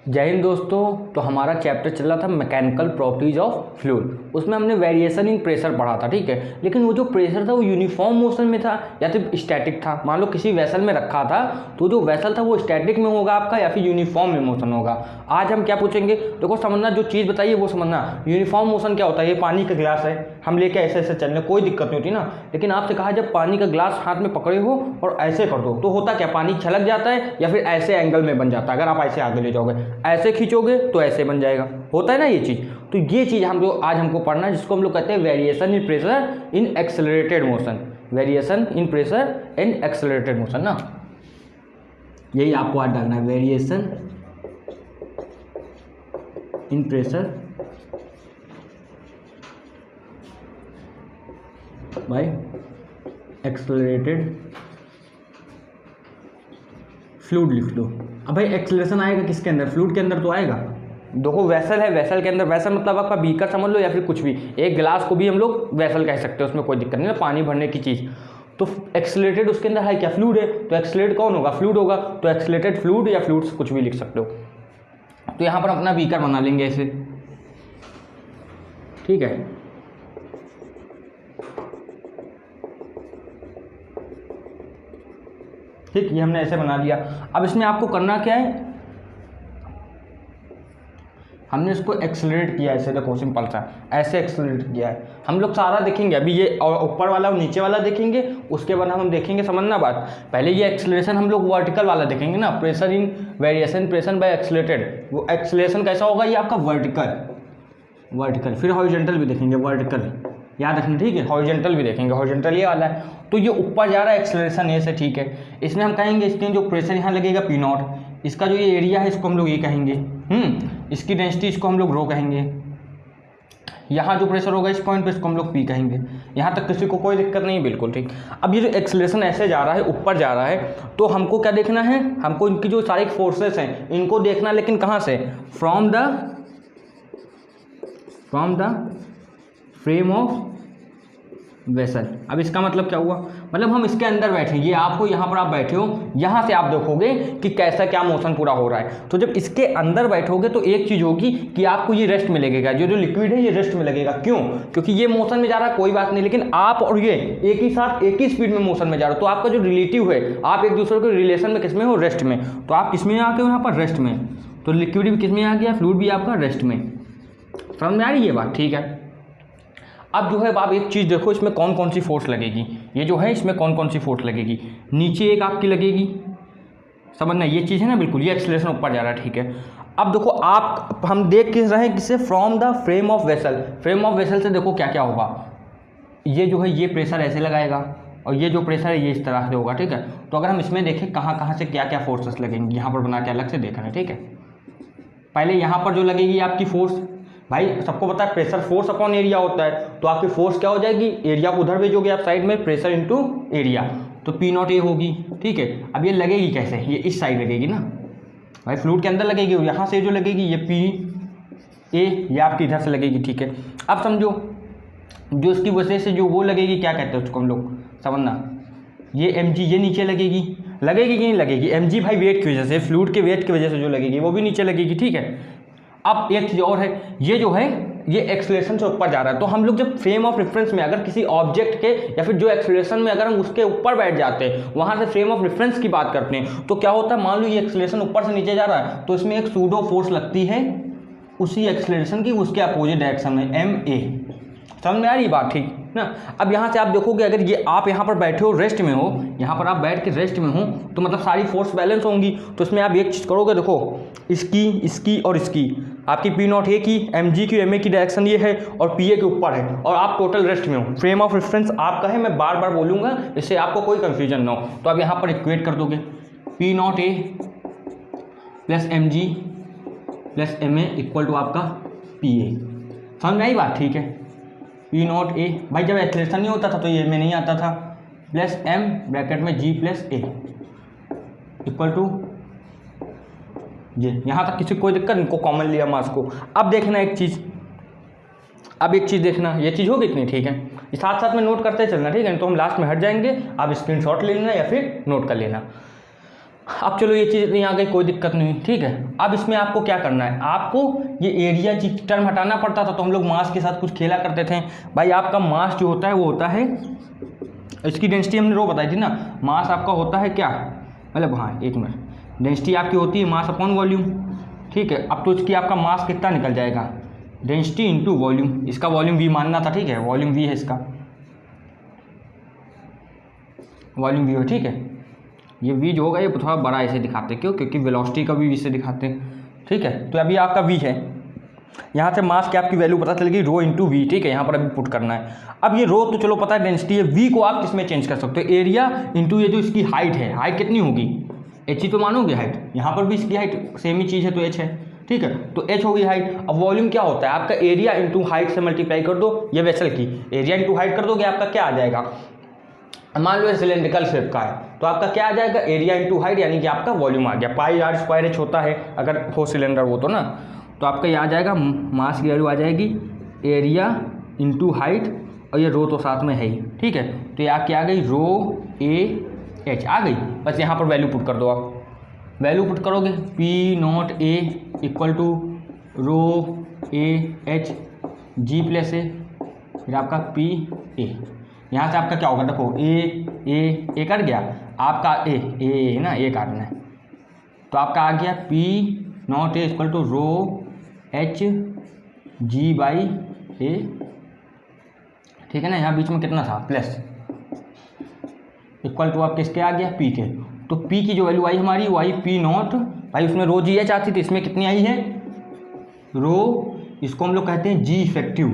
जय हिंद दोस्तों। तो हमारा चैप्टर चल रहा था मैकेनिकल प्रॉपर्टीज ऑफ फ्लूइड। उसमें हमने वेरिएशन इन प्रेशर पढ़ा था, ठीक है। लेकिन वो जो प्रेशर था वो यूनिफॉर्म मोशन में था या फिर स्टैटिक था। मान लो किसी वेसल में रखा था तो जो वेसल था वो स्टैटिक में होगा आपका या फिर यूनिफॉर्म में मोशन होगा। आज हम क्या पूछेंगे, देखो समझना, जो चीज़ बताइए वो समझना। यूनिफॉर्म मोशन क्या होता है, ये पानी का गिलास है, हम लेके ऐसे ऐसे चल रहे, कोई दिक्कत नहीं होती ना। लेकिन आपसे कहा जब पानी का गिलास हाथ में पकड़े हो और ऐसे कर दो तो होता क्या, पानी छलक जाता है या फिर ऐसे एंगल में बन जाता है। अगर आप ऐसे आगे ले जाओगे, ऐसे खींचोगे तो ऐसे बन जाएगा, होता है ना ये चीज़। तो ये चीज़ हम लोग आज हमको पढ़ना है, जिसको हम लोग कहते हैं variation in pressure in accelerated motion. Variation in pressure in accelerated motion ना, यही आपको आज डालना है, variation in pressure by accelerated fluid लिख लो। अब भाई एक्सेलरेशन आएगा किसके अंदर, फ्लूइड के अंदर तो आएगा। देखो वेसल है, वेसल के अंदर, वेसल मतलब आपका बीकर समझ लो या फिर कुछ भी, एक गिलास को भी हम लोग वेसल कह सकते हैं, उसमें कोई दिक्कत नहीं है, पानी भरने की चीज़। तो एक्सेलरेटेड उसके अंदर है क्या, फ्लूइड है, तो एक्सेलरेट कौन होगा, फ्लूइड होगा। तो एक्सेलरेटेड फ्लूइड या फ्लूइड्स कुछ भी लिख सकते हो। तो यहाँ पर अपना बीकर बना लेंगे ऐसे, ठीक है। ठीक, ये हमने ऐसे बना लिया। अब इसमें आपको करना क्या है, हमने इसको एक्सेलरेट किया ऐसे, देखो सिंपल सा ऐसे एक्सेलरेट किया है। हम लोग सारा देखेंगे अभी, ये ऊपर वाला और नीचे वाला देखेंगे, उसके बाद हम देखेंगे, समझना बात। पहले ये एक्सेलरेशन हम लोग वर्टिकल वाला देखेंगे ना, pressure in variation pressure by accelerated. वो एक्सेलरेशन कैसा होगा, ये आपका वर्टिकल। फिर हॉरिजॉन्टल भी देखेंगे, वर्टिकल याद रखना, ठीक है। हॉरिजॉन्टल भी देखेंगे, हॉरिजॉन्टल ये वाला है। तो ये ऊपर जा रहा है एक्सेलरेशन ए से, ठीक है। इसमें हम कहेंगे इसके जो प्रेशर यहाँ लगेगा P0, इसका जो ये एरिया है इसको हम लोग ये कहेंगे, इसकी डेंसिटी इसको हम लोग रो कहेंगे। यहाँ जो प्रेशर होगा इस पॉइंट पे इसको हम लोग P कहेंगे। यहाँ तक किसी को कोई दिक्कत नहीं, बिल्कुल ठीक। अब ये जो एक्सेलरेशन ऐसे जा रहा है, ऊपर जा रहा है, तो हमको क्या देखना है, हमको इनकी जो सारी फोर्सेस हैं इनको देखना, लेकिन कहाँ से, from the frame of vessel. अब इसका मतलब क्या हुआ, मतलब हम इसके अंदर बैठे, ये आपको यहाँ पर आप बैठे हो, यहाँ से आप देखोगे कि कैसा क्या मोशन पूरा हो रहा है। तो जब इसके अंदर बैठोगे तो एक चीज़ होगी कि आपको ये रेस्ट में लगेगा, जो लिक्विड है ये रेस्ट में लगेगा। क्यों, क्योंकि ये मोशन में जा रहा है, कोई बात नहीं, लेकिन आप और ये एक ही साथ एक ही स्पीड में मोशन में जा रहे हो। तो आपका जो रिलेटिव है, आप एक दूसरे के रिलेशन में किस में हो, रेस्ट में। तो आप किस में आ गए हो, यहाँ पर रेस्ट में। तो लिक्विड भी किस में आ गया, फ्लूइड भी आपका रेस्ट में। समझ में आ रही है बात, ठीक है। अब जो है आप एक चीज़ देखो, इसमें कौन कौन सी फोर्स लगेगी, ये जो है इसमें कौन कौन सी फोर्स लगेगी। नीचे एक आपकी लगेगी, समझना ये चीज़ है ना, बिल्कुल। ये एक्सेलरेशन ऊपर जा रहा है, ठीक है। अब देखो आप, हम देख किस रहे हैं, किससे, from the frame of vessel. Frame of vessel से देखो क्या क्या होगा, ये जो है ये प्रेशर ऐसे लगाएगा और ये जो प्रेशर है ये इस तरह से होगा, ठीक है। तो अगर हम इसमें देखें कहाँ कहाँ से क्या क्या फोर्सेस लगेंगी, यहाँ पर बना के अलग से देख रहे हैं, ठीक है। पहले यहाँ पर जो लगेगी आपकी फोर्स, भाई सबको पता है प्रेशर फोर्स अपॉन एरिया होता है। तो आपकी फोर्स क्या हो जाएगी, एरिया को उधर भेजोगे आप साइड में, प्रेशर इनटू एरिया, तो P0 A होगी, ठीक है। अब ये लगेगी कैसे, ये इस साइड लगेगी ना भाई, फ्लूइड के अंदर लगेगी, और यहाँ से जो लगेगी ये PA, ये आपकी इधर से लगेगी, ठीक है। अब समझो जो इसकी वजह से जो वो लगेगी, क्या कहते हैं उसको हम लोग, समझना, ये mg, ये नीचे लगेगी कि नहीं लगेगी, mg भाई वेट की वजह से, फ्लूइड के वेट की वजह से जो लगेगी वो भी नीचे लगेगी, ठीक है। अब एक चीज़ और है, ये जो है ये एक्सेलरेशन से ऊपर जा रहा है। तो हम लोग जब फ्रेम ऑफ रेफरेंस में अगर किसी ऑब्जेक्ट के या फिर जो एक्सेलरेशन में अगर हम उसके ऊपर बैठ जाते हैं, वहाँ से फ्रेम ऑफ रेफरेंस की बात करते हैं, तो क्या होता है, मान लो ये एक्सेलरेशन ऊपर से नीचे जा रहा है, तो इसमें एक सूडो फोर्स लगती है उसी एक्सेलरेशन की, उसके अपोजिट डायरेक्शन में, ma। समझ में आ रही बात, ठीक ना। अब यहाँ से आप देखोगे, अगर ये आप यहाँ पर बैठे हो, रेस्ट में हो, यहाँ पर आप बैठ के रेस्ट में हो, तो मतलब सारी फोर्स बैलेंस होंगी। तो इसमें आप एक चीज़ करोगे, देखो इसकी और इसकी, आपकी P0 A की, mg की, ma की डायरेक्शन ये है और PA के ऊपर है, और आप टोटल रेस्ट में हो। फ्रेम ऑफ रेफरेंस आपका है, मैं बार बार बोलूँगा इससे आपको कोई कन्फ्यूजन ना हो। तो आप यहाँ पर इक्वेट कर दोगे, P0 A plus mg plus ma equal to आपका PA। समझ में आई बात, ठीक है। P0 A, भाई जब एक्सेलरेशन नहीं होता था तो ये में नहीं आता था, प्लस m ब्रैकेट में g plus a equal to ये। यहाँ तक किसी कोई दिक्कत, इनको कॉमन लिया मास को। अब देखना एक चीज़, देखना, ये चीज़ होगी इतनी, ठीक है। साथ साथ में नोट करते चलना, ठीक है। तो हम लास्ट में हट जाएंगे, आप स्क्रीनशॉट ले लेना या फिर नोट कर लेना। अब चलो ये चीज़ इतनी आ गई, कोई दिक्कत नहीं, ठीक है। अब इसमें आपको क्या करना है, आपको ये एरिया की टर्म हटाना पड़ता था, तो हम लोग मास के साथ कुछ खेला करते थे भाई। आपका मास जो होता है वो होता है, इसकी डेंसिटी हमने रो बताई थी ना, मास आपका होता है क्या, मतलब हाँ एक मिनट, डेंसिटी आपकी होती है मास अपॉन वॉल्यूम, ठीक है। अब तो इसकी आपका मास कितना निकल जाएगा, डेंसिटी इंटू वॉल्यूम, इसका वॉल्यूम वी मानना था, ठीक है, वॉल्यूम वी है, इसका वॉल्यूम वी हो, ठीक है। ये वी जो होगा ये थोड़ा बड़ा ऐसे दिखाते, क्यों, क्योंकि वेलोसिटी का वी से दिखाते हैं, ठीक है। तो अभी आपका वी है, यहाँ से मास की आपकी वैल्यू पता चलेगी रो इंटू वी, ठीक है, यहाँ पर अभी पुट करना है। अब ये रो तो चलो पता है डेंसिटी है, वी को आप किसमें चेंज कर सकते हो, एरिया इंटू ये जो इसकी हाइट है, हाइट कितनी होगी, एच ही तो मानोगे हाइट, यहाँ पर भी इसकी हाइट सेम ही चीज़ है तो एच है, ठीक है, तो एच होगी हाइट। अब वॉल्यूम क्या होता है आपका, एरिया इंटू हाइट से मल्टीप्लाई कर दो, ये वेसल की एरिया इंटू हाइट कर दोगे, आपका क्या आ जाएगा, मान लो सिलेंड्रिकल शेप का है तो आपका क्या आ जाएगा, एरिया इंटू हाइट, यानी कि आपका वॉल्यूम आ गया, पाई आर स्क्वायर एच होता है अगर हो सिलेंडर वो तो ना, तो आपका ये आ जाएगा, मास की वैल्यू आ जाएगी एरिया इंटू हाइट, और ये रो तो साथ में है ही, ठीक है। तो ये क्या आ गई, रो ए एच आ गई, बस यहाँ पर वैल्यू पुट कर दो, आप वैल्यू पुट करोगे P naught A equal to rho A H G plus A, फिर आपका पी ए, यहाँ से आपका क्या होगा, देखो ए कट गया, आपका ए ना, ए काटना है, तो आपका आ गया P naught A equal to rho H G by A, ठीक है ना, यहाँ बीच में कितना था प्लस, इक्वल टू आप किसके आ गया, पी के, तो पी की जो वैल्यू आई हमारी वो आई पी नॉट, भाई उसमें रो जी एच आती थी, इसमें कितनी आई है रो, इसको हम लोग कहते हैं जी इफेक्टिव,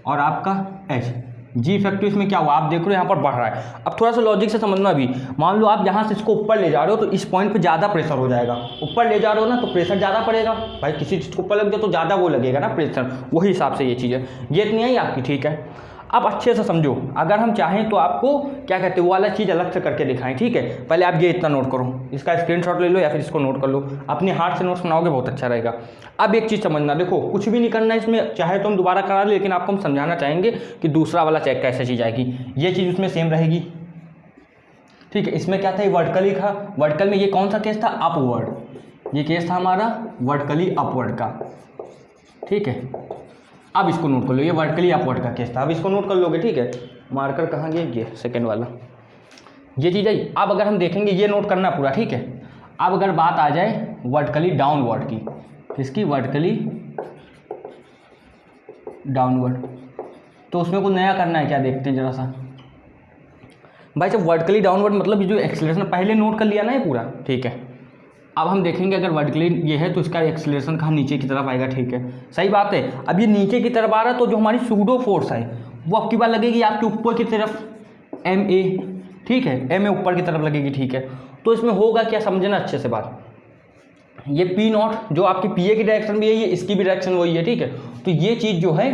और आपका एच, जी इफेक्टिव इसमें क्या हुआ आप देख रहे हो यहाँ पर बढ़ रहा है। अब थोड़ा सा लॉजिक से समझना, अभी मान लो आप यहाँ से इसको ऊपर ले जा रहे हो तो इस पॉइंट पे ज़्यादा प्रेशर हो जाएगा, ऊपर ले जा रहे हो ना तो प्रेशर ज़्यादा पड़ेगा, भाई किसी चीज़ को ऊपर लग गया तो ज़्यादा वो लगेगा ना प्रेशर, वही हिसाब से ये चीज़ है, ये इतनी आई आपकी, ठीक है। अब अच्छे से समझो, अगर हम चाहें तो आपको क्या कहते हैं वो वाला चीज़ अलग से करके दिखाएं, ठीक है। पहले आप ये इतना नोट करो, इसका स्क्रीनशॉट ले लो या फिर इसको नोट कर लो, अपने हाथ से नोट्स बनाओगे बहुत अच्छा रहेगा। अब एक चीज़ समझना, देखो कुछ भी नहीं करना है इसमें, चाहे तो हम दोबारा करा लें, लेकिन आपको हम समझाना चाहेंगे कि दूसरा वाला चेक कैसे चीज़ आएगी, ये चीज़ उसमें सेम रहेगी, ठीक है। इसमें क्या था, ये वर्टिकली था, वर्टिकल में ये कौन सा केस था, अपवर्ड, ये केस था हमारा वर्टिकली अपवर्ड का, ठीक है। अब इसको नोट कर लो, ये वर्टिकली अपवर्ड का केस था, अब इसको नोट कर लोगे, ठीक है। मार्कर कहाँ गया, ये सेकंड वाला, ये चीज़ आई। अब अगर हम देखेंगे, ये नोट करना पूरा, ठीक है। अब अगर बात आ जाए वर्टिकली डाउनवर्ड की, किसकी, वर्टिकली डाउनवर्ड, तो उसमें कुछ नया करना है क्या, देखते हैं जरा सा भाई। जब वर्टिकली डाउनवर्ड मतलब जो एक्सेलरेशन पहले नोट कर लिया ना ये पूरा, ठीक है। अब हम देखेंगे अगर वर्टिकली ये है तो इसका एक्सेलरेशन कहाँ नीचे की तरफ आएगा, ठीक है, सही बात है। अब ये नीचे की तरफ आ रहा है तो जो हमारी सूडो फोर्स है वो आपकी बात लगेगी आपके ऊपर की तरफ, एम ए, ठीक है, एम ए ऊपर की तरफ लगेगी, ठीक है। तो इसमें होगा क्या, समझना अच्छे से बात, ये पी नॉट जो आपकी पी ए की डायरेक्शन भी है, ये इसकी भी डायरेक्शन वही है, ठीक है। तो ये चीज़ जो है,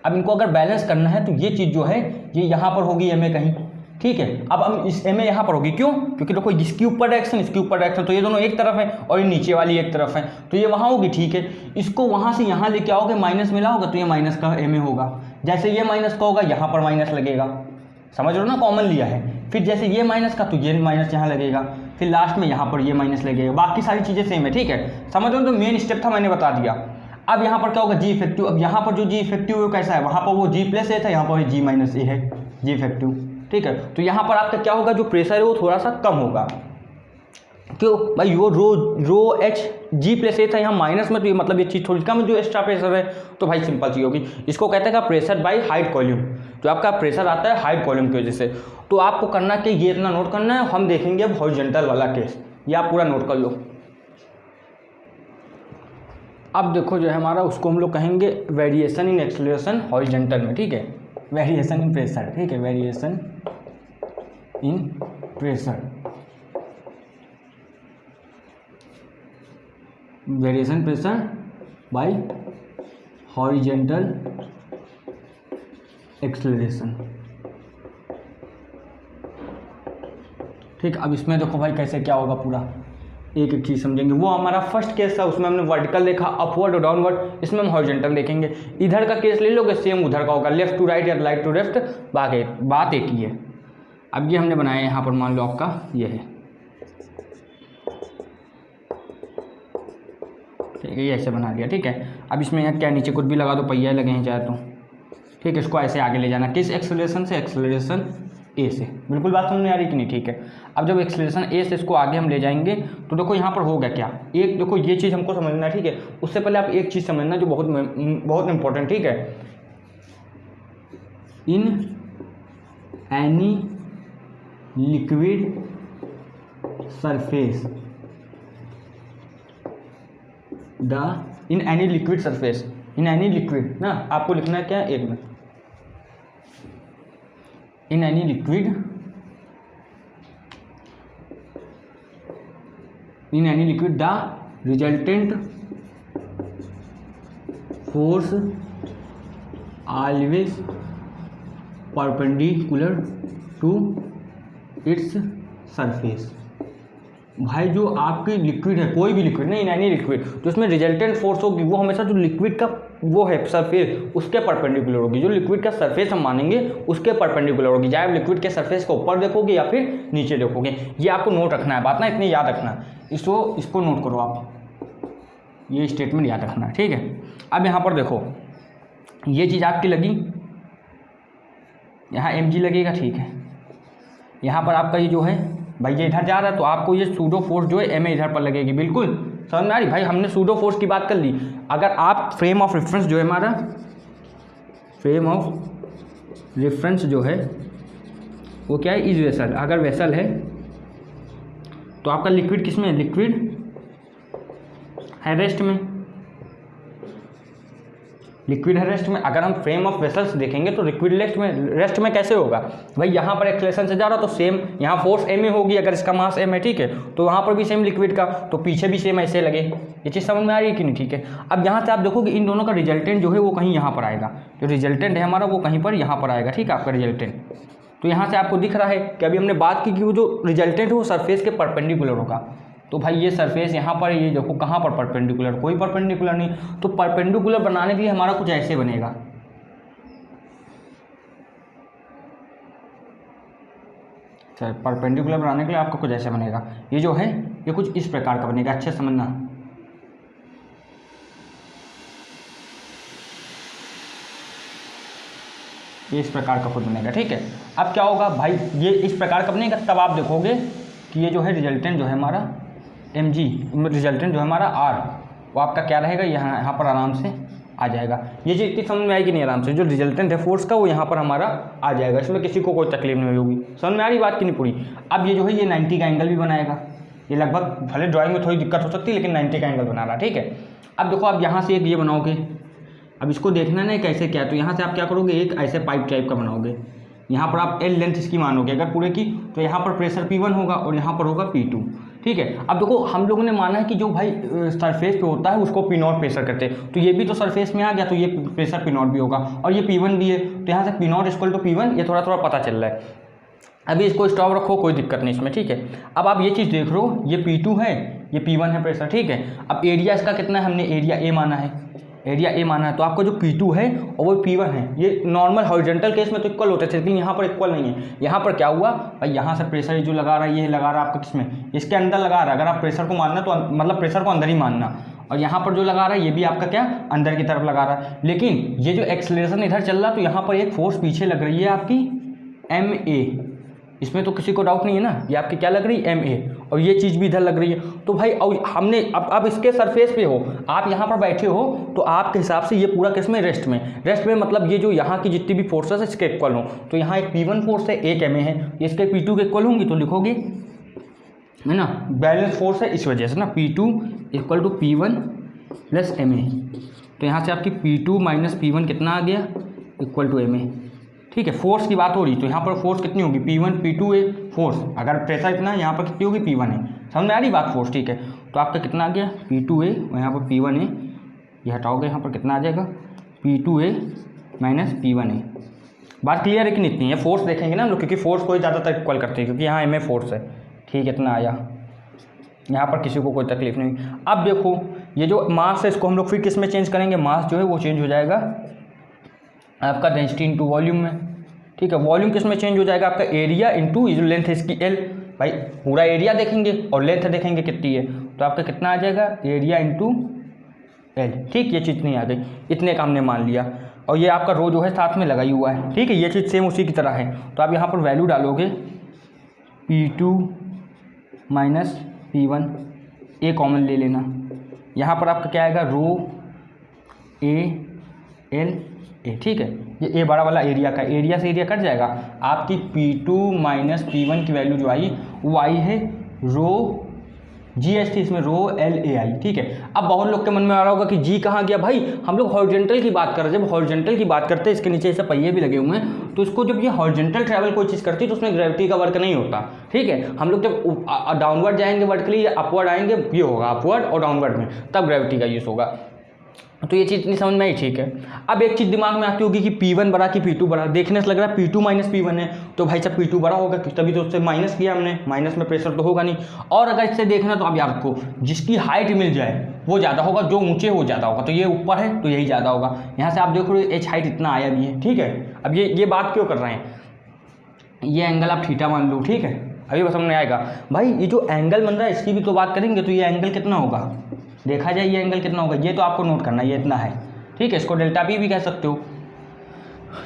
अब इनको अगर बैलेंस करना है तो ये चीज़ जो है ये यहाँ पर होगी एम ए कहीं, ठीक है। अब हम इस एम ए यहाँ पर होगी, क्यों, क्योंकि देखो इसकी ऊपर डायरेक्शन इसकी ऊपर डायरेक्शन, तो ये दोनों एक तरफ है और ये नीचे वाली एक तरफ है, तो ये वहाँ होगी, ठीक है। इसको वहाँ से यहाँ लेके आओगे, माइनस मिला होगा तो ये माइनस का एम ए होगा, जैसे ये माइनस का होगा यहाँ पर माइनस लगेगा, समझ लो ना, कॉमन लिया है। फिर जैसे ये माइनस का तो ये माइनस यहाँ लगेगा, फिर लास्ट में यहाँ पर ये माइनस लगेगा, बाकी सारी चीज़ें सेम है, ठीक है। समझ लो, तो मेन स्टेप था मैंने बता दिया। अब यहाँ पर क्या होगा, जी इफेक्टिव, अब यहाँ पर जो जी इफेक्टिव है कैसा है, वहाँ पर वो जी प्लस ए था, यहाँ पर जी माइनस ए है, जी इफेक्टिव, ठीक है। तो यहाँ पर आपका क्या होगा, जो प्रेशर है वो थोड़ा सा कम होगा, क्यों भाई, वो रो एच जी प्लस ए था यहाँ माइनस में, तो ये मतलब ये चीज़ थोड़ी कम जो एक्स्ट्रा प्रेशर है, तो भाई सिंपल चीज़ होगी, इसको कहते हैं प्रेशर बाई हाइट वॉल्यूम, जो आपका प्रेशर आता है हाइट वॉल्यूम की वजह से। तो आपको करना कि ये इतना नोट करना है, हम देखेंगे अब हॉरिजॉन्टल वाला केस, ये आप पूरा नोट कर लो। अब देखो जो है हमारा, उसको हम लोग कहेंगे वेरिएशन इन एक्सेलरेशन हॉरिजॉन्टल में, ठीक है, वेरिएशन इन प्रेशर, ठीक है, variation in pressure, variation pressure by horizontal acceleration, ठीक। अब इसमें देखो भाई कैसे क्या होगा, पूरा एक एक चीज़ समझेंगे। वो हमारा फर्स्ट केस था, उसमें हमने वर्टिकल देखा, अपवर्ड और डाउनवर्ड, इसमें हम हॉरिजॉन्टल देखेंगे। इधर का केस ले लोगे, सेम उधर का होगा, लेफ्ट टू राइट या राइट टू लेफ्ट, बात एक ही है। अब ये हमने बनाया यहाँ पर, मान लो आपका ये है, ठीक है, ये ऐसे बना दिया। ठीक है, अब इसमें यहाँ क्या नीचे कुछ भी लगा दो, पहिया लगे हैं चाहे तो। ठीक है, इसको ऐसे आगे ले जाना, किस एक्सेलरेशन से, एक्सेलरेशन ए से। बिल्कुल बात समझ में आ रही कि नहीं? ठीक है, अब जब एक्सेलरेशन ए से इसको आगे हम ले जाएंगे तो देखो यहाँ पर होगा क्या, एक देखो ये चीज़ हमको समझना है। ठीक है, उससे पहले आप एक चीज़ समझना जो बहुत बहुत इंपॉर्टेंट। ठीक है, in any liquid surface in any liquid surface, in any liquid ना, आपको लिखना है क्या, एक minute, in any liquid, in any liquid the resultant force always perpendicular to its surface. भाई जो आपकी लिक्विड है, कोई भी लिक्विड नहीं, इन एनी लिक्विड, तो उसमें रिजल्टेंट फोर्स होगी वो हमेशा जो लिक्विड का वो है सरफेस उसके परपेंडिकुलर होगी। जो लिक्विड का सरफेस हम मानेंगे उसके परपेंडिकुलर होगी, चाहे लिक्विड के सरफेस को ऊपर देखोगे या फिर नीचे देखोगे। ये आपको नोट रखना है बात ना, इतनी याद रखना है, इसको नोट करो आप, ये स्टेटमेंट याद रखना है। ठीक है, अब यहाँ पर देखो ये चीज़ आपकी लगी, यहाँ mg लगेगा। ठीक है, यहाँ पर आपका ये जो है भाई ये इधर जा रहा है तो आपको ये सूडो फोर्स जो है ma इधर पर लगेगी। बिल्कुल समझ में आ रही भाई, हमने सूडो फोर्स की बात कर ली। अगर आप फ्रेम ऑफ रेफरेंस जो है हमारा, फ्रेम ऑफ रेफरेंस जो है वो क्या है, इस वेसल, अगर वेसल है तो आपका लिक्विड किस में है, लिक्विड है रेस्ट में, लिक्विड है रेस्ट में। अगर हम फ्रेम ऑफ वेसल्स देखेंगे तो लिक्विड रेस्ट में कैसे होगा भाई, यहाँ पर एक्सेलरेशन से जा रहा तो सेम यहाँ फोर्स m होगी, अगर इसका मास m है। ठीक है, तो वहाँ पर भी सेम लिक्विड का, तो पीछे भी सेम ऐसे लगे। ये चीज़ समझ में आ रही है कि नहीं? ठीक है, अब यहाँ से आप देखोगे इन दोनों का रिजल्टेंट जो है वो कहीं यहाँ पर आएगा, जो रिजल्टेंट है हमारा वो कहीं पर यहाँ पर आएगा। ठीक है, आपका रिजल्टेंट, तो यहाँ से आपको दिख रहा है कि अभी हमने बात की कि वो जो रिजल्टेंट है वो सरफेस के परपेंडिकुलर होगा। तो भाई ये सरफेस यहाँ पर, ये देखो कहाँ पर परपेंडिकुलर, कोई परपेंडिकुलर नहीं। तो परपेंडिकुलर बनाने के लिए हमारा कुछ ऐसे बनेगा, सर परपेंडिकुलर बनाने के लिए आपको कुछ ऐसे बनेगा, ये जो है ये कुछ इस प्रकार का बनेगा। अच्छे समझना, ये इस प्रकार का कुछ बनेगा। ठीक है, अब क्या होगा भाई, ये इस प्रकार का बनेगा, तब आप देखोगे कि ये जो है रिजल्टेंट जो है हमारा mg, रिजल्टेंट जो है हमारा r, वो आपका क्या रहेगा, यहाँ पर आराम से आ जाएगा। ये चीज़ इतनी समझ में आएगी नहीं, आराम से जो रिजल्टेंट है फोर्स का वो यहाँ पर हमारा आ जाएगा, इसमें किसी को कोई तकलीफ नहीं होगी। समझ में आ रही बात की नहीं पूरी? अब ये जो है ये 90 का एंगल भी बनाएगा, ये लगभग भले ड्राइंग में थोड़ी दिक्कत हो सकती है लेकिन 90 का एंगल बना रहा। ठीक है, अब देखो आप यहाँ से एक ये बनाओगे, अब इसको देखना नहीं कैसे क्या, तो यहाँ से आप क्या करोगे, एक ऐसे पाइप टाइप का बनाओगे, यहाँ पर आप L लेंथ इसकी मानोगे अगर पूरे की, तो यहाँ पर प्रेशर P1 होगा और यहाँ पर होगा P2। ठीक है, अब देखो हम लोगों ने माना है कि जो भाई सरफेस पे होता है उसको P0 प्रेशर करते हैं, तो ये भी तो सरफेस में आ गया, तो ये प्रेशर P0 भी होगा और ये P1 भी है, तो यहाँ से P0 इक्वल टू P1 ये थोड़ा थोड़ा पता चल रहा है। अभी इसको स्टॉप रखो, कोई दिक्कत नहीं इसमें। ठीक है, अब आप ये चीज़ देख रहे हो, ये P2 है, ये P1 है प्रेशर। ठीक है, अब एरिया इसका कितना है, हमने एरिया A माना है, एरिया A माना है, तो आपका जो P2 है और वो P1 है, ये नॉर्मल हॉरिजॉन्टल केस में तो इक्वल होते थे, लेकिन यहाँ पर इक्वल नहीं है। यहाँ पर क्या हुआ भाई, यहाँ से प्रेशर जो लगा रहा है, ये लगा रहा है आपका किसमें, इसके अंदर लगा रहा है। अगर आप प्रेशर को मानना तो मतलब प्रेशर को अंदर ही मानना, और यहाँ पर जो लगा रहा है ये भी आपका क्या अंदर की तरफ लगा रहा है। लेकिन ये जो एक्सेलरेशन इधर चल रहा है तो यहाँ पर एक फोर्स पीछे लग रही है आपकी ma, इसमें तो किसी को डाउट नहीं है ना, ये आपकी क्या लग रही है ma, और ये चीज़ भी इधर लग रही है। तो भाई और हमने अब इसके सरफेस पे हो, आप यहाँ पर बैठे हो तो आपके हिसाब से ये पूरा किस में, रेस्ट में मतलब ये जो यहाँ की जितनी भी फोर्सेस है इसके इक्वल हो, तो यहाँ एक P1 फोर्स है, एक ma है, इसके P2 के इक्वल होंगी, तो लिखोगे है ना, बैलेंस फोर्स है इस वजह से ना, P2 equal to P1 plus ma, तो यहाँ से आपकी P2 माइनस P1 कितना आ गया, इक्वल टू ma। ठीक है, फोर्स की बात हो रही तो यहाँ पर फोर्स कितनी होगी, P1 P2 है फोर्स, अगर प्रेशर इतना है यहाँ पर कितनी होगी, P1 है। समझ में आ रही बात फोर्स? ठीक है, तो आपका कितना आ गया, P2 है और यहाँ पर P1 है, ये हटाओगे यहाँ पर कितना आ जाएगा, P2 है माइनस P1 है। बात क्लियर है कि नहीं? इतनी है, फोर्स देखेंगे ना हम लोग, क्योंकि फोर्स को ज़्यादातर इक्वल करते हैं, क्योंकि यहाँ ma फोर्स है। ठीक है, इतना आया, यहाँ पर किसी को कोई तकलीफ नहीं। अब देखो ये जो मास है इसको हम लोग फिर किस में चेंज करेंगे, मास जो है वो चेंज हो जाएगा आपका डेंसिटी इंटू वॉल्यूम में। ठीक है, वॉल्यूम किस में चेंज हो जाएगा, आपका एरिया इंटू ये जो लेंथ है इसकी L, भाई पूरा एरिया देखेंगे और लेंथ देखेंगे कितनी है, तो आपका कितना आ जाएगा, एरिया इंटू एल, ठीक। ये चीज़ नहीं आ गई, इतने का हमने मान लिया। और ये आपका रो जो है साथ में लगाई हुआ है, ठीक है। ये चीज़ सेम उसी की तरह है। तो आप यहाँ पर वैल्यू डालोगे P2 माइनस P1, ए कॉमन ले लेना। यहाँ पर आपका क्या आएगा, रो ए एल ए, ठीक है। ये ए बड़ा वाला एरिया का, एरिया से एरिया कट जाएगा। आपकी P2 माइनस P1 की वैल्यू जो आई वो आई है रो जी एच थी, इसमें रो एल ए आई, ठीक है। अब बहुत लोग के मन में आ रहा होगा कि जी कहाँ गया भाई, हम लोग हॉरिजॉन्टल की बात कर रहे हैं। जब हॉरिजॉन्टल की बात करते हैं, इसके नीचे ऐसे पहिए भी लगे हुए हैं, तो इसको जब ये हॉरिजॉन्टल ट्रैवल कोई चीज़ करती है तो उसमें ग्रेविटी का वर्क नहीं होता, ठीक है। हम लोग जब डाउनवर्ड जाएंगे वर्टिकली या अपवर्ड आएंगे, ये होगा अपवर्ड और डाउनवर्ड में, तब ग्रेविटी का यूज़ होगा। तो ये चीज़ नहीं समझ में आई, ठीक है। अब एक चीज़ दिमाग में आती होगी कि P1 बड़ा कि P2 बड़ा। देखने से लग रहा है P2 माइनस P1 है, तो भाई साहब P2 बड़ा होगा, तभी तो उससे माइनस किया हमने, माइनस में प्रेशर तो होगा नहीं। और अगर इससे देखना तो आप याद रखो, जिसकी हाइट मिल जाए वो ज़्यादा होगा, जो ऊँचे वो ज़्यादा होगा। तो ये ऊपर है तो यही ज़्यादा होगा। यहाँ से आप देखो एच हाइट इतना आया भी है, ठीक है। अब ये बात क्यों कर रहे हैं, ये एंगल आप थीटा मान लो, ठीक है। अभी बस समझ में आएगा भाई। ये जो एंगल बन रहा है इसकी भी तो बात करेंगे, तो ये एंगल कितना होगा, देखा जाए ये एंगल कितना होगा, ये तो आपको नोट करना है, ये इतना है, ठीक है। इसको डेल्टा पी भी कह सकते हो।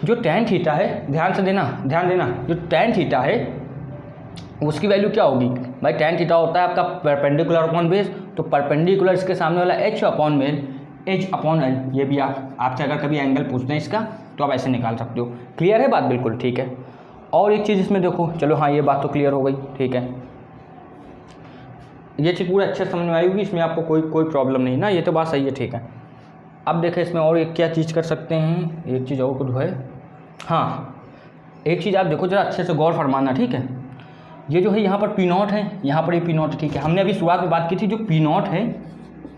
जो tan थीटा है, ध्यान देना, जो tan थीटा है उसकी वैल्यू क्या होगी भाई। tan थीटा होता है आपका परपेंडिकुलर अपॉन बेस, तो परपेंडिकुलर इसके सामने वाला h अपॉन मेल, h अपॉन एल। ये भी आपसे अगर कभी एंगल पूछते हैं इसका तो आप ऐसे निकाल सकते हो। क्लियर है बात, बिल्कुल ठीक है। और एक चीज़ इसमें देखो, चलो हाँ ये बात तो क्लियर हो गई, ठीक है। ये चीज़ पूरा अच्छे समझ में आई होगी, इसमें आपको कोई प्रॉब्लम नहीं ना, ये तो बात सही है, ठीक है। अब देखें इसमें और एक क्या चीज़ कर सकते हैं, एक चीज़ और कुछ है। हाँ, एक चीज़ आप देखो जरा अच्छे से गौर फरमाना, ठीक है। ये जो है यहाँ पर P0 है, यहाँ पर ये P0, ठीक है। हमने अभी शुरुआत में बात की थी, जो P0 है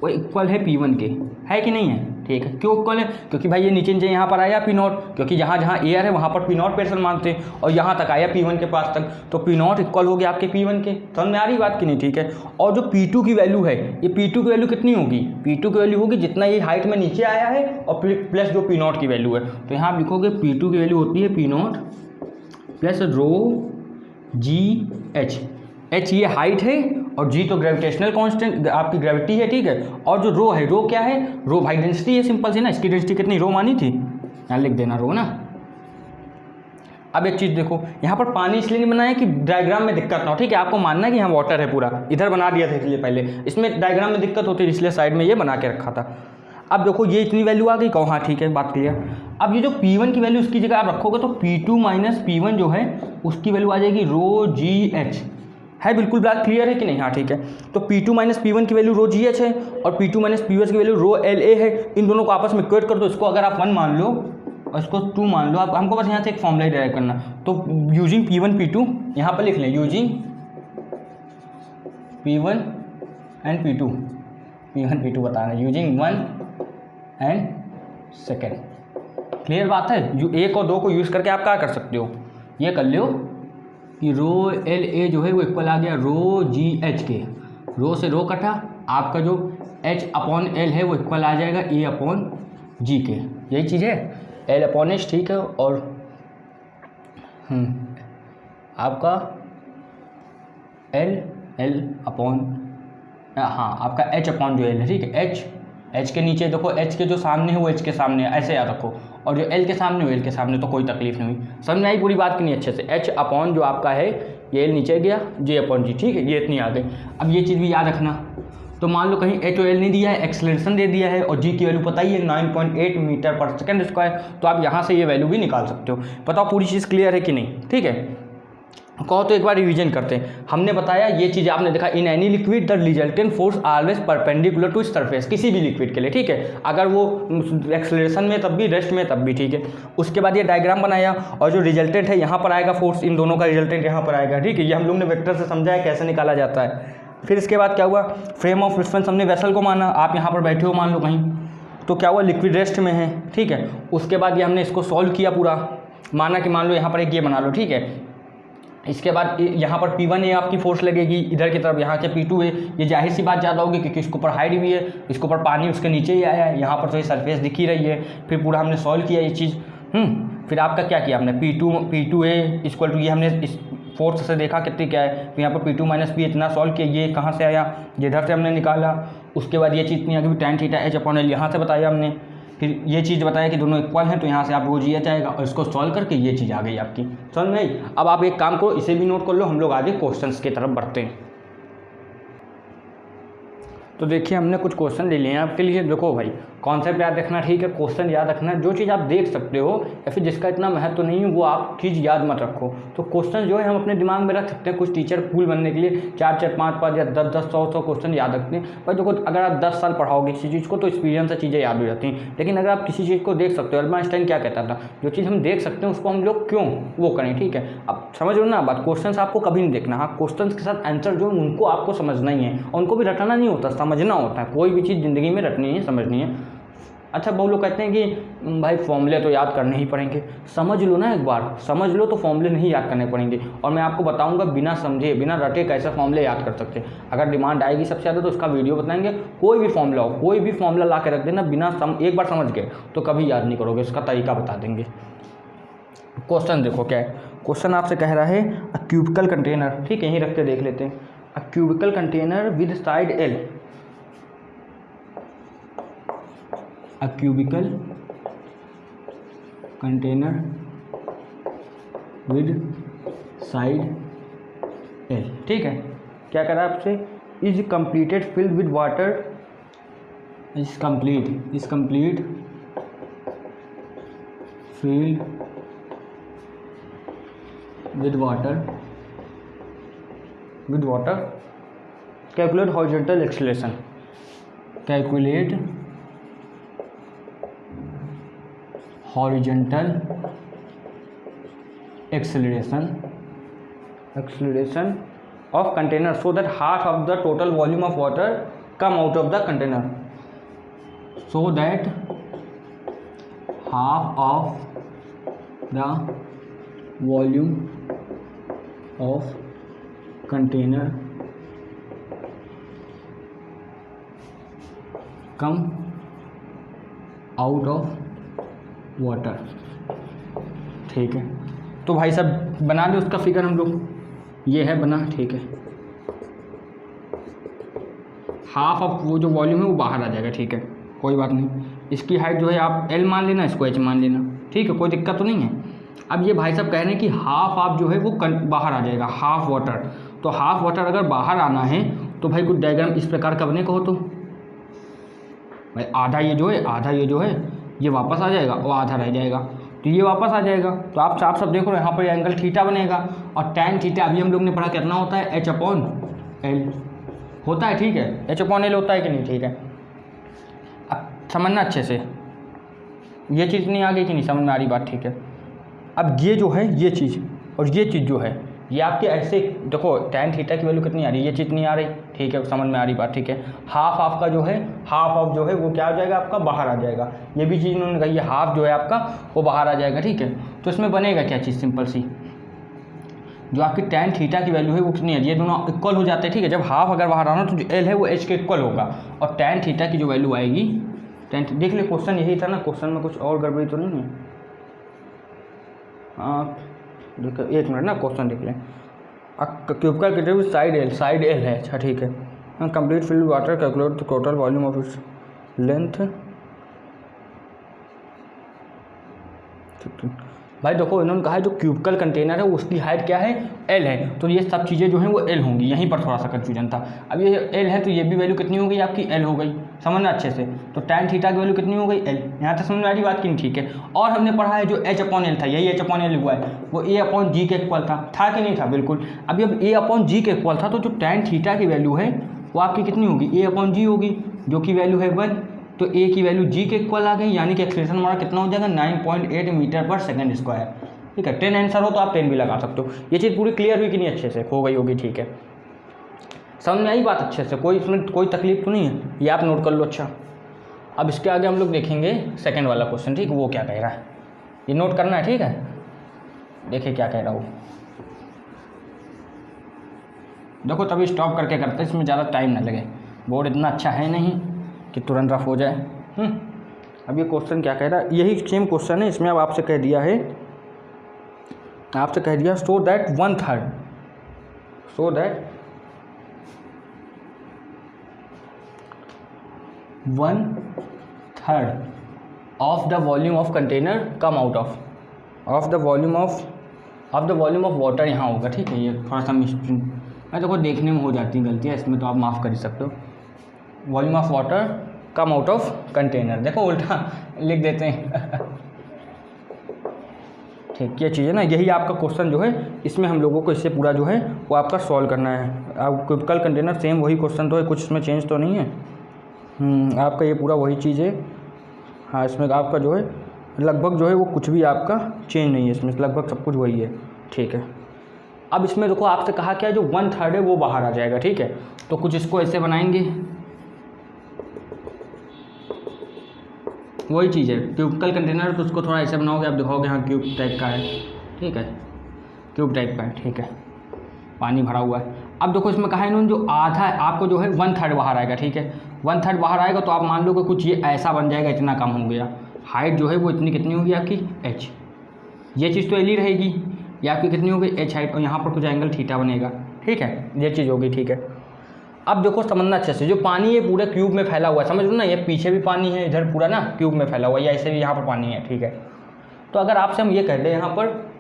वो इक्वल है P1 के, है कि नहीं है, ठीक है। क्यों इक्वल है, क्योंकि भाई ये नीचे यहाँ पर आया P0, क्योंकि जहाँ एयर है वहाँ पर P0 प्रेशर मानते हैं, और यहाँ तक आया P1 के पास तक, तो P0 इक्वल हो गया आपके P1 के। समझ में आ रही बात कि नहीं, ठीक है। और जो P2 की वैल्यू है, ये P2 की वैल्यू कितनी होगी, P2 की वैल्यू होगी जितना ये हाइट में नीचे आया है और प्लस जो P0 की वैल्यू है। तो यहाँ आप लिखोगे P2 की वैल्यू होती है P0 प्लस रो जी एच। एच ये हाइट है और जी तो ग्रेविटेशनल कांस्टेंट आपकी ग्रेविटी है, ठीक है। और जो रो है, रो क्या है, रो भाई डेंसिटी है, सिंपल सी ना। इसकी डेंसिटी कितनी रो मानी थी, यहाँ लिख देना रो ना। अब एक चीज़ देखो, यहाँ पर पानी इसलिए नहीं बनाया कि डायग्राम में दिक्कत ना हो, ठीक है। आपको मानना है कि यहाँ वाटर है पूरा, इधर बना दिया था इसलिए पहले, इसमें डायग्राम में दिक्कत होती है इसलिए साइड में ये बना के रखा था। अब देखो ये इतनी वैल्यू आ गई, कहो हाँ ठीक है बात क्लियर। अब ये जो P1 की वैल्यू उसकी जगह आप रखोगे तो P2 माइनस P1 जो है उसकी वैल्यू आ जाएगी रो जी एच, है बिल्कुल बात क्लियर है कि नहीं, हाँ ठीक है। तो P2 माइनस P1 की वैल्यू रो जी एच है और P2 माइनस P1 की वैल्यू रो एल ए है। इन दोनों को आपस में इक्वेट कर दो। इसको अगर आप 1 मान लो और इसको 2 मान लो, आप हमको बस यहाँ से एक फॉर्मूला डिराइव करना। तो यूजिंग P1 P2 यहाँ पर लिख लें, using P1 and P2, P1 P2 बताना, यूजिंग 1 एंड सेकेंड। क्लियर बात है। जो 1 और 2 को यूज़ करके आप क्या कर सकते हो, ये कर लो कि रो एल ए जो है वो इक्वल आ गया रो जी एच के। रो से रो कटा, आपका जो एच अपॉन एल है वो इक्वल आ जाएगा ए अपॉन जी के। यही चीज़ है, एल अपॉन एच, ठीक है। और आपका एल अपॉन, हाँ आपका एच अपॉन जो एल है, ठीक है। एच के नीचे देखो, एच के जो सामने है वो एच के सामने है, ऐसे याद रखो। और जो एल के सामने वो एल के सामने, तो कोई तकलीफ नहीं हुई। समझ में आई पूरी बात की नहीं अच्छे से। एच अपॉन जो आपका है ये एल नीचे गया, जे अपॉन जी, ठीक है। ये इतनी आ गई। अब ये चीज़ भी याद रखना। तो मान लो कहीं एच और एल नहीं दिया है, एक्सेलरेशन दे दिया है और जी की वैल्यू पता ही है 9.8 मीटर पर सेकेंड स्क्वायर, तो आप यहाँ से ये वैल्यू भी निकाल सकते हो। बताओ पूरी चीज़ क्लियर है कि नहीं, ठीक है। कहो तो एक बार रिवीजन करते हैं। हमने बताया ये चीज़ आपने देखा, in any liquid the resultant force always perpendicular to surface, किसी भी लिक्विड के लिए, ठीक है। अगर वो एक्सेलरेशन में तब भी, रेस्ट में तब भी, ठीक है। उसके बाद ये डायग्राम बनाया और जो रिजल्टेंट है यहाँ पर आएगा फोर्स, इन दोनों का रिजल्टेंट यहाँ पर आएगा, ठीक है। ये हम लोग ने वेक्टर से समझा है कैसे निकाला जाता है। फिर इसके बाद क्या हुआ, फ्रेम ऑफ रेफरेंस हमने वेसल को माना। आप यहाँ पर बैठे हो मान लो कहीं, तो क्या हुआ, लिक्विड रेस्ट में है, ठीक है। उसके बाद ये हमने इसको सॉल्व किया पूरा, माना कि मान लो यहाँ पर एक ये बना लो, ठीक है। इसके बाद यहाँ पर P1 है आपकी फोर्स लगेगी इधर की तरफ, यहाँ के P2 है, ये जाहिर सी बात ज़्यादा होगी क्योंकि इसके ऊपर हाइट भी है, इसके ऊपर पानी उसके नीचे ही आया है, यहाँ पर तो ये सरफेस दिख ही रही है। फिर पूरा हमने सॉल्व किया ये चीज़। फिर आपका क्या किया हमने, P2 है इक्वल टू, ये हमने इस फोर्स से देखा कितनी क्या है, तो यहाँ पर P2 माइनस P इतना सॉल्व किया, ये कहाँ से आया, ये इधर से हमने निकाला। उसके बाद ये चीज़ नहीं आ गई tan theta H upon L, यहाँ से बताया हमने। फिर ये चीज़ बताया कि दोनों इक्वल हैं, तो यहाँ से आप रो जी एच आएगा, और इसको सॉल्व करके ये चीज़ आ गई आपकी। समझ में आई? अब आप एक काम करो, इसे भी नोट कर लो, हम लोग आगे क्वेश्चंस की तरफ बढ़ते हैं। तो देखिए हमने कुछ क्वेश्चन ले लिए हैं आपके लिए। देखो भाई, कॉन्सेप्ट याद रखना, ठीक है, क्वेश्चन याद रखना। जो चीज़ आप देख सकते हो या फिर जिसका इतना महत्व नहीं है वो आप चीज़ याद मत रखो। तो क्वेश्चन जो है हम अपने दिमाग में रख सकते हैं। कुछ टीचर कूल बनने के लिए 4-4, 5-5 या 10-10, 100-100 क्वेश्चन याद रखते हैं। पर देखो, अगर आप 10 साल पढ़ाओगे किसी चीज़ को तो एक्सपीरियंस से चीज़ें याद हो जाती हैं। लेकिन अगर आप किसी चीज़ को देख सकते हो, अल्बर्ट आइंस्टाइन क्या कहता था, जो चीज़ हम देख सकते हैं उसको हम लोग क्यों वो करें, ठीक है। अब समझ लो ना बात, क्वेश्चन आपको कभी नहीं देखना। हाँ, क्वेश्चन के साथ आंसर जो उनको आपको समझना ही है, और उनको भी रटना नहीं होता, समझना होता है। कोई भी चीज़ ज़िंदगी में रटनी है, समझनी है। अच्छा, बहुत लोग कहते हैं कि भाई फॉर्मूले तो याद करने ही पड़ेंगे। समझ लो ना, एक बार समझ लो तो फॉर्मूले नहीं याद करने पड़ेंगे। और मैं आपको बताऊंगा बिना समझे बिना रटे कैसे फॉर्मूले याद कर सकते हैं। अगर डिमांड आएगी सबसे ज़्यादा तो उसका वीडियो बताएंगे। कोई भी फॉर्मूला हो, कोई भी फॉर्मूला ला के रख देना, बिना एक बार समझ गए तो कभी याद नहीं करोगे, उसका तरीका बता देंगे। क्वेश्चन देखो क्या है। क्वेश्चन आपसे कह रहा है अ क्यूबिकल कंटेनर, ठीक है, यहीं रख के देख लेते हैं। A cubical container with side L, a cubical container with side L, ठीक है। क्या कह रहा है आपसे, is completed filled with water, is complete filled with water calculate horizontal acceleration, calculate horizontal acceleration of container so that half of the total volume of water come out of the container, so that half of the volume of container come out of water, ठीक है। तो भाई साहब बना ले उसका figure हम लोग, ये है बना, ठीक है। हाफ ऑफ वो जो वॉल्यूम है वो बाहर आ जाएगा, ठीक है, कोई बात नहीं। इसकी हाइट जो है आप एल मान लेना, इसको एच मान लेना, ठीक है, कोई दिक्कत तो नहीं है। अब ये भाई साहब कह रहे हैं कि हाफ ऑफ जो है वो बाहर आ जाएगा, हाफ वाटर। तो हाफ वाटर अगर बाहर आना है तो भाई कुछ डायग्राम इस प्रकार का बने, कहो तो भाई आधा ये जो है ये वापस आ जाएगा और आधा रह जाएगा, तो ये वापस आ जाएगा। तो आप साफ साफ देखो यहाँ पर एंगल थीटा बनेगा, और tan थीटा अभी हम लोग ने पढ़ा कितना होता है, h अपॉन एल होता है, ठीक है, h अपॉन एल होता है कि नहीं, ठीक है। अब समझना अच्छे से, ये चीज़ नहीं आ गई कि नहीं, समझ में आ रही बात, ठीक है। अब ये जो है ये चीज़ और ये चीज़ जो है ये आपके ऐसे देखो, tan थीटा की वैल्यू कितनी आ रही है, ये चीज़ नहीं आ रही, ठीक है, समझ में आ रही बात, ठीक है। हाफ का जो है, हाफ ऑफ जो है वो क्या हो जाएगा आपका, बाहर आ जाएगा। ये भी चीज़ उन्होंने कही है, हाफ जो है आपका वो बाहर आ जाएगा, ठीक है। तो इसमें बनेगा क्या चीज़, सिंपल सी, जो आपकी tan थीटा की वैल्यू है वो कितनी है, ये दोनों इक्वल हो जाते हैं, ठीक है। जब हाफ अगर बाहर आना तो जो एल है वो एच के इक्वल होगा, और tan थीटा की जो वैल्यू आएगी, देख ले क्वेश्चन यही था ना, क्वेश्चन में कुछ और गड़बड़ी तो नहीं है। हाँ एक मिनट ना, क्वेश्चन देख लें। Cubical container with side L है, अच्छा ठीक है। Complete filled water, calculate the total volume of its length, भाई देखो इन्होंने कहा है जो क्यूबिकल कंटेनर है उसकी हाइट क्या है, एल है, तो ये सब चीज़ें जो हैं वो एल होंगी। यहीं पर थोड़ा सा कन्फ्यूजन था। अब ये एल है तो ये भी वैल्यू कितनी हो गई आपकी, एल हो गई, समझना अच्छे से। तो tan थीटा की वैल्यू कितनी हो गई, एल, यहाँ तक समझ में आ रही बात की नहीं, ठीक है। और हमने पढ़ा है जो एच अपॉन एल था, यही एच अपॉन एल हुआ है, वो ए अपॉन जी के इक्वल था कि नहीं था, बिल्कुल। अब जब ए अपॉन जी के इक्वल था तो जो tan थीटा की वैल्यू है वो आपकी कितनी होगी, ए अपॉन जी होगी, जो कि वैल्यू है 1। तो ए की वैल्यू जी के इक्वल आ गई, यानी कि एक्सेलरेशन हमारा कितना हो जाएगा, 9.8 मीटर पर सेकंड स्क्वायर, ठीक है। 10 आंसर हो तो आप 10 भी लगा सकते हो। ये चीज़ पूरी क्लियर हुई कि नहीं, अच्छे से हो गई होगी, ठीक है। समझ में आई बात अच्छे से, कोई इसमें कोई तकलीफ तो नहीं है, ये आप नोट कर लो। अच्छा, अब इसके आगे हम लोग देखेंगे सेकंड वाला क्वेश्चन, ठीक है, वो क्या कह रहा है, ये नोट करना है, ठीक है। देखिए क्या कह रहा हूँ, देखो तभी स्टॉप करके करते हैं, इसमें ज़्यादा टाइम ना लगे, बोर्ड इतना अच्छा है नहीं कि तुरंत रफ हो जाए। अब ये क्वेश्चन क्या कह रहा है, यही सेम क्वेश्चन है, इसमें अब आपसे कह दिया है, so that 1/3, 1/3 of the volume of container come out of the volume of water यहाँ होगा, ठीक है। ये थोड़ा सा मैं देखो देखने में हो जाती है गलतियाँ, इसमें तो आप माफ़ कर ही सकते हो। Volume of water come out of container, देखो उल्टा लिख देते हैं ठीक, ये चीज़ है ना, यही आपका क्वेश्चन जो है इसमें हम लोगों को इससे पूरा जो है वो आपका सॉल्व करना है। आप क्यूबिकल कंटेनर सेम वही क्वेश्चन तो है, कुछ इसमें चेंज तो नहीं है। आपका ये पूरा वही चीज़ है। हाँ, इसमें आपका जो है लगभग जो है वो कुछ भी आपका चेंज नहीं है, इसमें लगभग सब कुछ वही है, ठीक है। अब इसमें देखो आपसे कहा क्या है, जो 1/3 है वो बाहर आ जाएगा, ठीक है। तो कुछ इसको ऐसे बनाएंगे, वही चीज़ है क्यूबिकल कंटेनर, तो उसको थोड़ा ऐसे बनाओगे, आप दिखाओगे हाँ क्यूब टाइप का है, ठीक है, क्यूब टाइप का है, ठीक है, पानी भरा हुआ है। अब देखो इसमें कहा है इन्होंने जो आधा है आपको जो है 1/3 बाहर आएगा, ठीक है। 1/3 बाहर आएगा तो आप मान लो कि कुछ ये ऐसा बन जाएगा, इतना कम हो गया, हाइट जो है वो इतनी कितनी होगी आपकी h, ये चीज़ तो एल ही रहेगी, ये आपकी कितनी होगी h हाइट, और यहाँ पर कुछ एंगल थीटा बनेगा, ठीक है, ये चीज़ होगी, ठीक है। अब देखो समझना अच्छे से, जो पानी ये पूरे क्यूब में फैला हुआ है, समझ लो ना, ये पीछे भी पानी है, इधर पूरा ना क्यूब में फैला हुआ है, या ऐसे भी यहाँ पर पानी है, ठीक है। तो अगर आपसे हम ये कह दें यहाँ पर,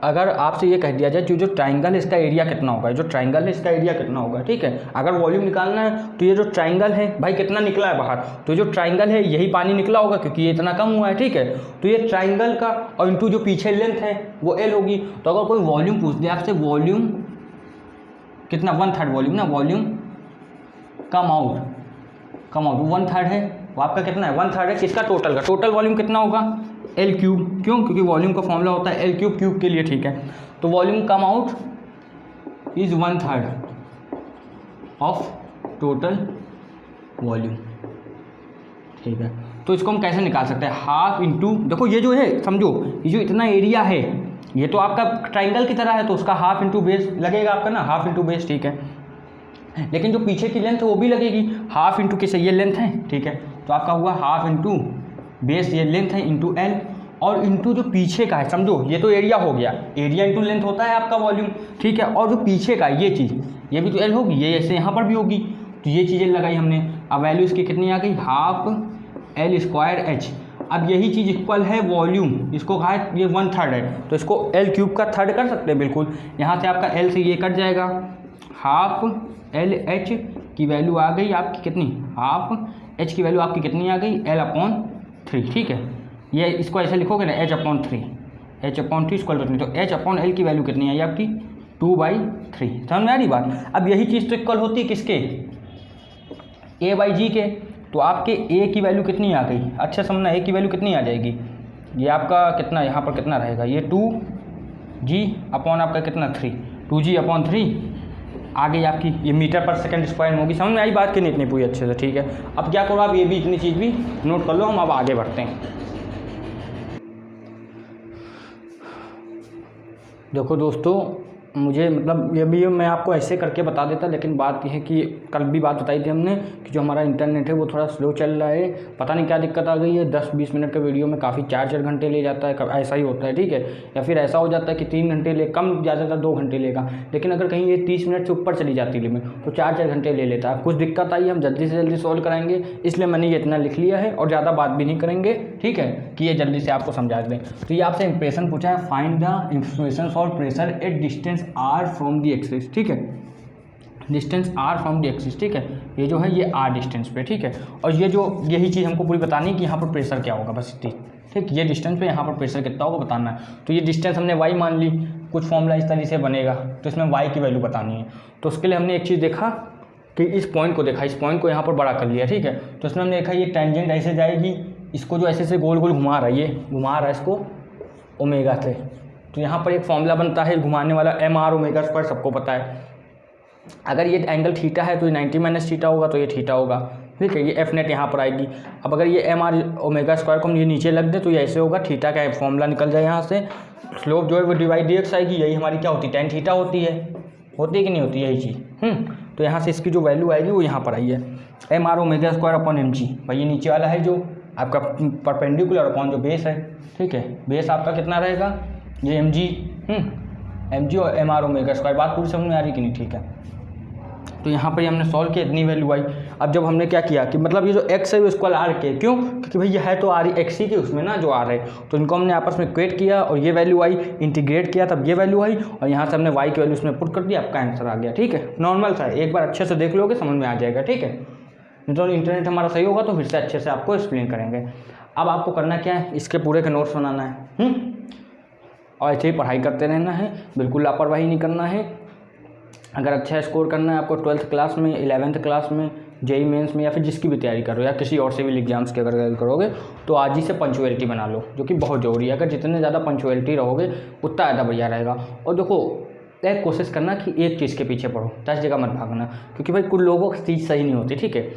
अगर आपसे ये कह दिया जाए जो ट्राइंगल है इसका एरिया कितना होगा, जो ट्राइंगल है इसका एरिया कितना होगा, ठीक है। अगर वॉल्यूम निकालना है तो ये जो ट्राइंगल है भाई कितना निकला है बाहर, तो जो ट्राइंगल है यही पानी निकला होगा क्योंकि ये इतना कम हुआ है, ठीक है। तो ये ट्राइंगल का और इंटू जो पीछे लेंथ है वो एल होगी। तो अगर कोई वॉल्यूम पूछ दे आपसे, वॉल्यूम कितना, 1/3 वॉल्यूम ना, वॉल्यूम कम आउट 1/3 है, वो आपका कितना है 1/3 है, किसका, टोटल का। टोटल वॉल्यूम कितना होगा एल क्यूब, क्यों, क्योंकि वॉल्यूम का फॉर्मूला होता है एल क्यूब, क्यूब के लिए, ठीक है। तो volume come out is 1/3 of total volume, ठीक है। तो इसको हम कैसे निकाल सकते हैं, हाफ इंटू, देखो ये जो है समझो, ये जो इतना एरिया है ये तो आपका ट्राइंगल की तरह है, तो उसका हाफ इंटू बेस लगेगा आपका ना, हाफ इंटू बेस, ठीक है। लेकिन जो पीछे की लेंथ है वो भी लगेगी, हाफ इंटू किसे, ये लेंथ है, ठीक है। तो आपका हुआ हाफ इंटू बेस, ये लेंथ है, इंटू एल, और इंटू जो पीछे का है, समझो ये तो एरिया हो गया, एरिया इंटू लेंथ होता है आपका वॉल्यूम, ठीक है। और जो पीछे का ये चीज़, ये भी तो एल होगी, ये ऐसे यहाँ पर भी होगी, तो ये चीज़ें लगाई हमने। अब वैल्यू इसकी कितनी आ गई, हाफ एल स्क्वायर एच। अब यही चीज़ इक्वल है वॉल्यूम, इसको कहा है ये 1/3 है, तो इसको एल क्यूब का थर्ड कर सकते हैं बिल्कुल। यहाँ से आपका एल से ये कट जाएगा, हाफ एल एच की वैल्यू आ गई आपकी कितनी, हाफ एच की वैल्यू आपकी कितनी आ गई, L/3, ठीक है। ये इसको ऐसे लिखोगे ना, H/3 = तो H/L की वैल्यू कितनी आई आपकी 2/3, समझ में आ रही बात। अब यही चीज़ तो इक्वल होती है किसके, A/G के, तो आपके A की वैल्यू कितनी आ गई, अच्छा समझना, A की वैल्यू कितनी आ जाएगी, ये आपका कितना, यहाँ पर कितना रहेगा, ये 2G अपॉन आपका कितना 3, 2G/3 आ गई आपकी, ये मीटर पर सेकंड स्क्वायर में होगी। समझ में आई बात कि नहीं इतनी पूरी अच्छे से, ठीक है। अब क्या करो आप, ये भी इतनी चीज़ भी नोट कर लो, हम अब आगे बढ़ते हैं। देखो दोस्तों, मुझे मतलब ये भी मैं आपको ऐसे करके बता देता, लेकिन बात यह है कि कल भी बात बताई थी हमने कि जो हमारा इंटरनेट है वो थोड़ा स्लो चल रहा है, पता नहीं क्या दिक्कत आ गई है। 10-20 मिनट के वीडियो में काफ़ी 4-4 घंटे ले जाता है, ऐसा ही होता है, ठीक है। या फिर ऐसा हो जाता है कि 3 घंटे ले, कम ज़्यादातर 2 घंटे लेगा, लेकिन अगर कहीं ये 30 मिनट से ऊपर चली जाती लिमिट तो 4-4 घंटे ले लेता है। कुछ दिक्कत आई, हम जल्दी से जल्दी सॉल्व कराएंगे, इसलिए मैंने ये इतना लिख लिया है और ज़्यादा बात भी नहीं करेंगे, ठीक है, कि ये जल्दी से आपको समझा दें। तो ये आपसे इंप्रेशन पूछा है, find the information for pressure at distance r from the axis, ठीक है, distance r from the axis, ठीक है। ये जो है ये r डिस्टेंस पे, ठीक है। और ये जो यही चीज़ हमको पूरी बतानी है कि यहाँ पर प्रेशर क्या होगा, बस इतनी, ठीक। ये डिस्टेंस पे यहाँ पर प्रेशर कितना होगा बताना है। तो ये डिस्टेंस हमने y मान ली, कुछ फॉर्मूला इस तरीके से बनेगा, तो इसमें y की वैल्यू बतानी है। तो उसके लिए हमने एक चीज़ देखा कि इस पॉइंट को देखा, इस पॉइंट को यहाँ पर बड़ा कर लिया, ठीक है। तो इसमें हमने देखा ये टेंजेंट ऐसे जाएगी, इसको जो ऐसे गोल गोल घुमा रहा है, ये घुमा रहा है इसको ओमेगा से, तो यहाँ पर एक फॉर्मूला बनता है घुमाने वाला, mr², सबको पता है। अगर ये एंगल थीटा है तो ये 90 - थीटा होगा, तो ये थीटा होगा, ठीक है। ये एफ नेट यहाँ पर आएगी। अब अगर ये mr² को हम ये नीचे लग दे तो ये ऐसे होगा, थीटा का फॉर्मूला निकल जाए यहाँ से, स्लोप जो है वो /dx आएगी, यही हमारी क्या होती है, tan थीटा होती है कि नहीं होती, यही चीज़। तो यहाँ से इसकी जो वैल्यू आएगी वो यहाँ पर आई है, mr²/mg, भाई ये नीचे वाला है जो आपका परपेंडिकुलर अपॉन जो बेस है, ठीक है। बेस आपका कितना रहेगा, ये mg और mr², बात पूरी समझ में आ रही कि नहीं, ठीक है। तो यहाँ पर ही हमने सॉल्व किया, इतनी वैल्यू आई। अब जब हमने क्या किया कि मतलब ये जो x है वो इसको आर के, क्यों? क्योंकि भाई ये है तो आर एक्स ही के उसमें ना जो आर है, तो इनको हमने आपस में इक्वेट किया और ये वैल्यू आई, इंटीग्रेट किया तब ये वैल्यू आई, और यहाँ से हमने y की वैल्यू उसमें पुट कर दी, आपका आंसर आ गया। ठीक है, नॉर्मल सा है, एक बार अच्छे से देख लोगे समझ में आ जाएगा। ठीक है, नहीं तो इंटरनेट हमारा सही होगा तो फिर से अच्छे से आपको एक्सप्लेन करेंगे। अब आपको करना क्या है, इसके पूरे के नोट्स बनाना है और ऐसे ही पढ़ाई करते रहना है, बिल्कुल लापरवाही नहीं करना है। अगर अच्छा स्कोर करना है आपको 12th क्लास में, 11th क्लास में, जेई मेंस में, या फिर जिसकी भी तैयारी करो या किसी और सिविल एग्जाम्स की अगर तैयारी करोगे, तो आज ही से पंचुअलिटी बना लो, जो कि बहुत ज़रूरी है। अगर जितने ज़्यादा पंचुअलिटी रहोगे उतना ज़्यादा बढ़िया रहेगा। और देखो, एक कोशिश करना कि एक चीज़ के पीछे पढ़ो, 10 जगह मत भागना, क्योंकि भाई कुछ लोगों की चीज़ सही नहीं होती। ठीक है,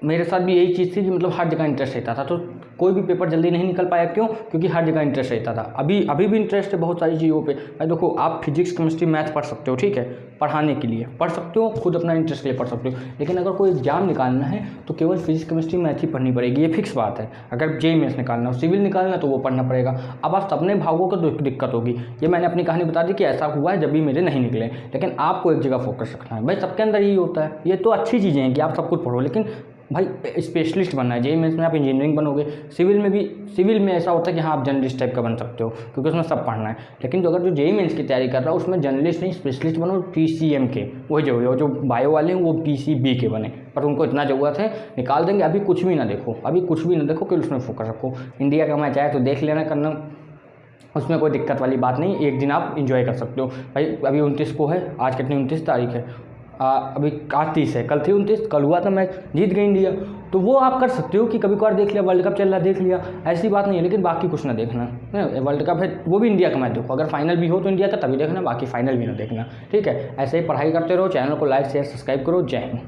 मेरे साथ भी यही चीज़ थी कि मतलब हर जगह इंटरेस्ट रहता था, तो कोई भी पेपर जल्दी नहीं निकल पाया। क्यों? क्योंकि हर जगह इंटरेस्ट रहता था। अभी भी इंटरेस्ट है बहुत सारी चीज़ों पे। भाई देखो, आप फिजिक्स केमिस्ट्री मैथ पढ़ सकते हो, ठीक है, पढ़ाने के लिए पढ़ सकते हो, खुद अपना इंटरेस्ट के लिए पढ़ सकते हो, लेकिन अगर कोई एग्जाम निकालना है तो केवल फिजिक्स केमिस्ट्री मैथ ही पढ़नी पड़ेगी, ये फिक्स बात है। अगर जेई मेंस निकालना हो, सिविल निकालना तो वो पढ़ना पड़ेगा। अब आप सपने भागोगे तो दिक्कत होगी। ये मैंने अपनी कहानी बता दी कि ऐसा हुआ है जब भी मेरे नहीं निकले, लेकिन आपको एक जगह फोकस रखना है। भाई सबके अंदर यही होता है, ये तो अच्छी चीज़ें हैं कि आप सब कुछ पढ़ो, लेकिन भाई स्पेशलिस्ट बनना है। जेई मेंस में आप इंजीनियरिंग बनोगे, सिविल में ऐसा होता है कि हाँ आप जर्नलिस्ट टाइप का बन सकते हो, क्योंकि उसमें सब पढ़ना है। लेकिन जो अगर जो जेई मेंस की तैयारी कर रहा है उसमें जर्नलिस्ट नहीं, स्पेशलिस्ट बनो, PCM के, वही जरूरी है। और जो बायो वाले हैं वो PCB के बने, पर उनको इतना ज़रूरत है, निकाल देंगे। अभी कुछ भी ना देखो, कि उसमें फोकस रखो। इंडिया का मैच आए तो देख लेना करना, उसमें कोई दिक्कत वाली बात नहीं, एक दिन आप इंजॉय कर सकते हो। भाई अभी 29 को है, आज कितनी 29 तारीख है, अभी आज 30 है, कल थी 29, कल हुआ था मैच, जीत गई इंडिया। तो वो आप कर सकते हो कि कभी कभार देख लिया, वर्ल्ड कप चल रहा है देख लिया, ऐसी बात नहीं है। लेकिन बाकी कुछ ना देखना, वर्ल्ड कप है वो भी इंडिया का मैच देखो, अगर फाइनल भी हो तो इंडिया का तभी देखना, बाकी फाइनल भी ना देखना। ठीक है, ऐसे ही पढ़ाई करते रहो, चैनल को लाइक शेयर सब्सक्राइब करो। जय हिंद।